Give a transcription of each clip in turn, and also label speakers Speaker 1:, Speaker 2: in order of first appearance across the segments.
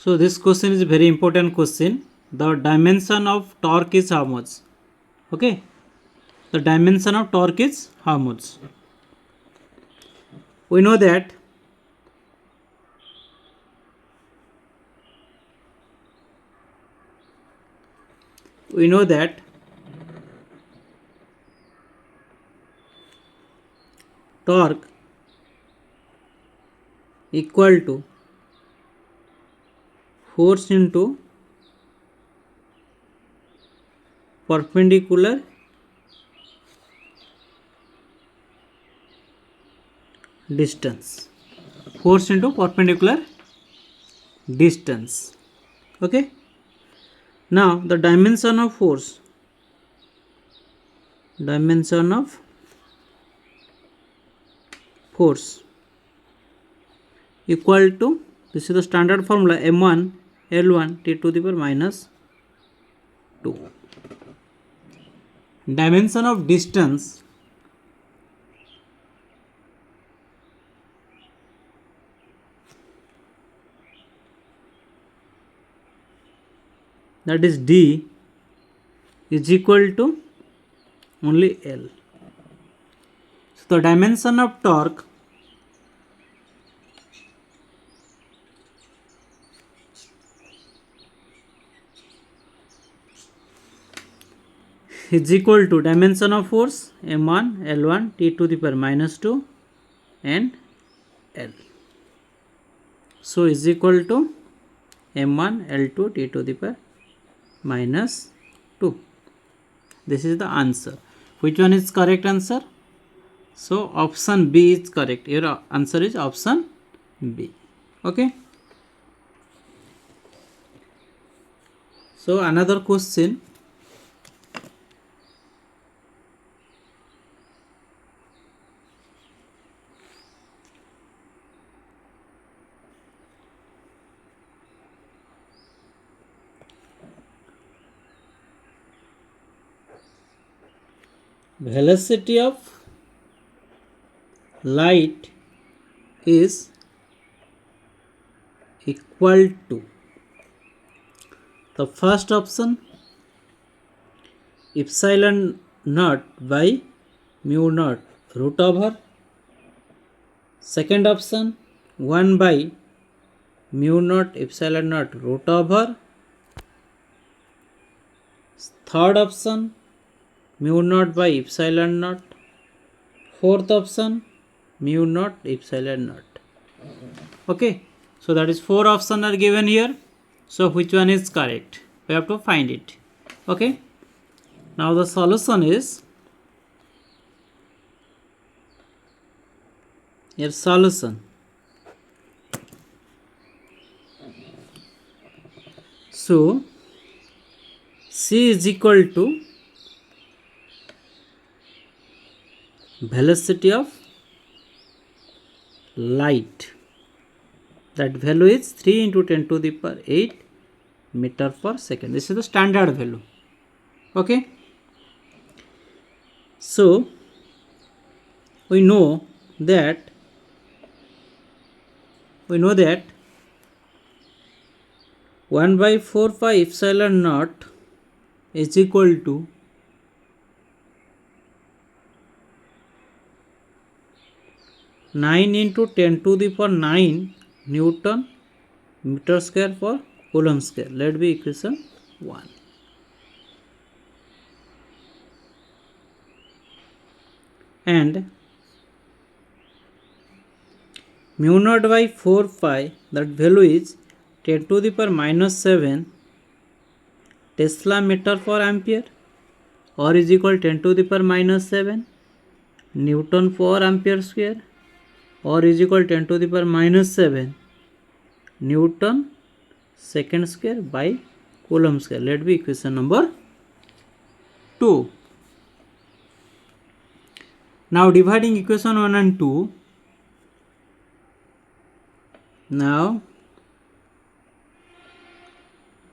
Speaker 1: So this question is a very important question. The dimension of torque is how much? Okay. The dimension of torque is how much? We know that torque equal to force into perpendicular distance. Force into perpendicular distance. Okay. Now the dimension of force, equal to, this is the standard formula, m1 L1 t to the power minus 2. Dimension of distance that is d is equal to only L. So the dimension of torque is equal to dimension of force m1 L1 t to the power minus 2 and L. So is equal to m1 L2 t to the power minus 2. This is the answer. Which one is correct answer? So option B is correct. Your answer is option B. Okay. So another question. Velocity of light is equal to, the first option epsilon naught by mu naught root over, second option 1 by mu naught epsilon naught root over, third option mu naught by epsilon naught, fourth option mu naught epsilon naught. Okay, so that is 4 options are given here. So which one is correct? We have to find it. Okay, now the solution is, your solution. So C is equal to velocity of light, that value is 3 into 10 to the power 8 meter per second. This is the standard value. Okay, so we know that 1 by 4 pi epsilon naught is equal to (9 into 10 to the power 9 Newton meter square per coulomb square). Let be equation 1. And mu naught by 4 pi, that value is 10 to the power minus 7 Tesla meter per ampere, or is equal 10 to the power minus 7 Newton per ampere square, or is equal 10 to the power minus 7 Newton second square by coulomb square. Let be equation number 2. Now dividing equation 1 and 2. Now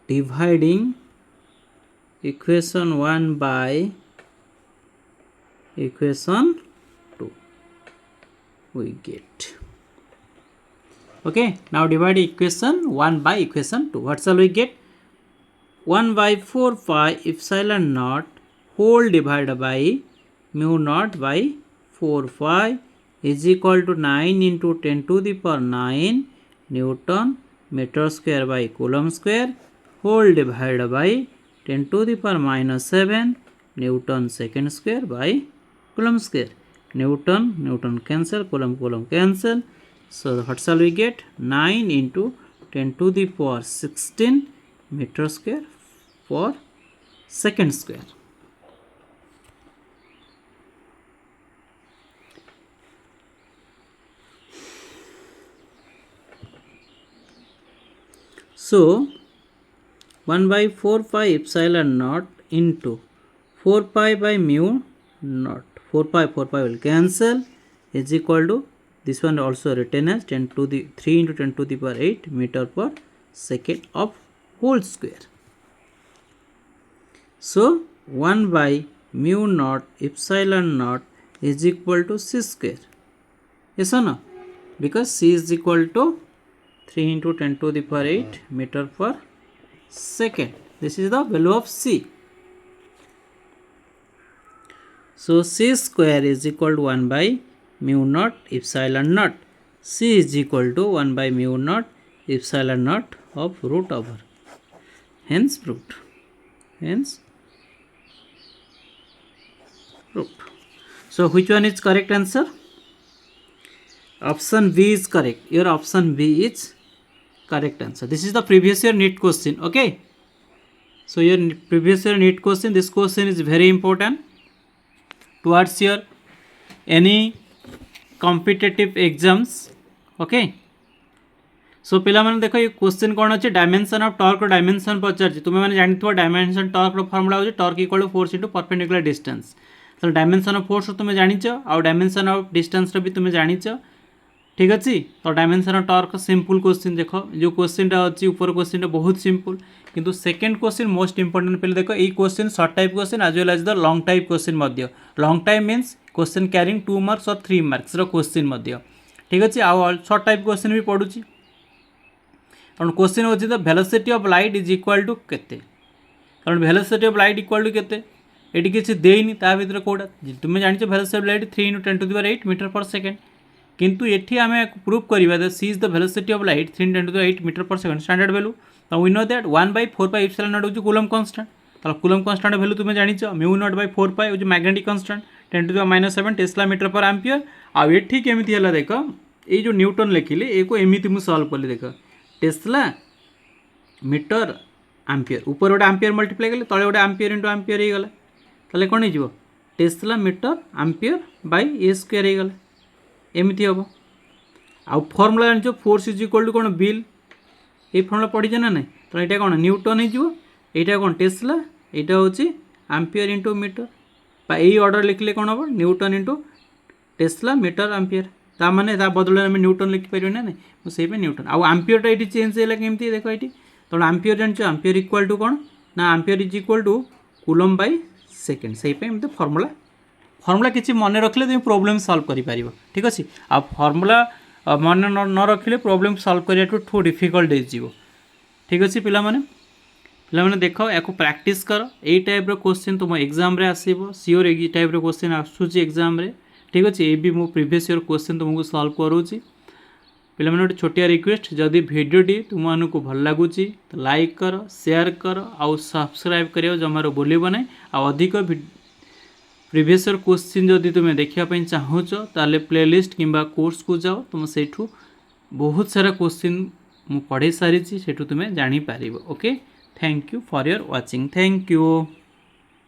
Speaker 1: dividing equation 1 by equation 2, we get. Okay, now divide equation 1 by equation 2. What shall we get? 1 by 4 pi epsilon naught whole divided by mu naught by 4 pi is equal to 9 into 10 to the power 9 Newton meter square by coulomb square whole divided by 10 to the power minus 7 Newton second square by coulomb square. Newton cancel, coulomb cancel. So what shall we get? 9 into 10 to the power 16 meter square for second square. So 1 by 4 pi epsilon naught into 4 pi by mu naught. 4 pi will cancel is equal to this one also written as 10 to the 3 into 10 to the power 8 meter per second of whole square. So 1 by mu naught epsilon naught is equal to c square. Yes or no? Because c is equal to 3 into 10 to the power 8 meter per second. This is the value of c. So c square is equal to 1 by mu naught epsilon naught. C is equal to 1 by mu naught epsilon naught of root over. Hence root. So which one is correct answer? Option B is correct. Your option B is correct answer. This is the previous year NEET question. Okay. So your previous year NEET question. This question is very important towards your any competitive exams. Okay. So पिला माने देखो ये question कौन अच्छे dimension of torque dimension पचार तुम्हें मैंने जानी थो डायमेंशन टॉर्क फॉर्मूला होची torque equal to force into perpendicular distance. तो डायमेंशन ऑफ फोर्स तुम्हें जानिच आउ डायमेंशन ऑफ डिस्टेंस भी तुम्हें जानिच. ठीक अच्छे. तो dimension of torque simple question देख जो क्वेश्चन अच्छी ऊपर क्वेश्चन बहुत सिंपल किंतु सेकंड क्वेश्चन मोस्ट इंपोर्टेंट पे देखो ये question short type question as well as the long type question. Long type means question carrying 2 marks और 3 मार्क्स क्वेश्चन. ठीक अच्छे. आउ शॉर्ट टाइप क्वेश्चन भी पढ़ुची कारण क्वेश्चन होची the velocity of light is equal to केते कारण velocity of light equal to केते एटी किसी देनी ता भीतर कोडा तुम जानिछ velocity of light 3 into 10 to the power 8 metre per second किंतु एठी आमे प्रूव करिबा that c is the velocity of light 3 into 10 to the power 8 metre per second standard value. Now we know that 1 by 4 pi epsilon naught होची coulomb constant. तो coulomb constant value तुम जानिछ mu naught by 4 pi होची magnetic constant 10 to the power minus 7 tesla metre per ampere. आ एठी केमिति हला देखो ए जो न्यूटन लिखिले ए को एमिति मु सॉल्व करली देखो टेस्ला मीटर एम्पियर ऊपर गोटे एम्पियर मल्टीप्लाई कले तले गोटे एम्पियर इंटू एम्पियर हो गला ताले कोन हो tesla metre ampere by A square हो गला एमिति हम. आ फॉर्मूला जानिछो फोर्स इज इक्वल टू कोन बिल ए फॉर्मूला पढ़ी ना ना. तो यहाँ कौन न्यूटन हो यहाँ कौन टेस्ला यहाँ हूँ एम्पियर इंटू मीटर यही ऑर्डर लिखले कौन हम newton into tesla metre ampere ता माने ता बदल में न्यूटन लिखिपर ना ना से न्यूटन आउ एम्पियरटा ये चेंज है केमती देखो ये. तो एम्पियर जान एम्पियर इक्वल टू कौन ना ampere is equal to coulomb by second से फॉर्मूला किसी मन रखले तुम प्रोब्लेम सॉल्व कर पार. ठीक अच्छे. आ फॉर्मूला मन न रखिले प्रोब्लेम सॉल्व करने ठू डिफिकल्ट हो. ठीक अच्छे. पिला देख या प्रैक्टिस कर यही टाइप क्वेश्चन तुम एग्जाम रे आसीबो सियोर ये टाइप क्वेश्चन आसूची एग्जाम रे. ठीक अच्छे. ये भी मो प्रीवियस ईयर क्वेश्चन तुमको सॉल्व करूँगी. पिला गोटे छोटिया रिक्वेस्ट जदि भिडियोटी तुमको भल लगुच तो लाइक कर शेयर कर आउ सब्सक्राइब कर जमार बोलबो ना. अधिक प्रीवियस ईयर क्वेश्चन जदि तुम देखापी चाहूच ताले प्लेलिस्ट किंबा कोर्स को जाओ तुम सेठू बहुत सारा क्वेश्चन मु पढ़े सारी सेठू तुम जानी पारिबो. Okay. Thank you for your watching. Thank you.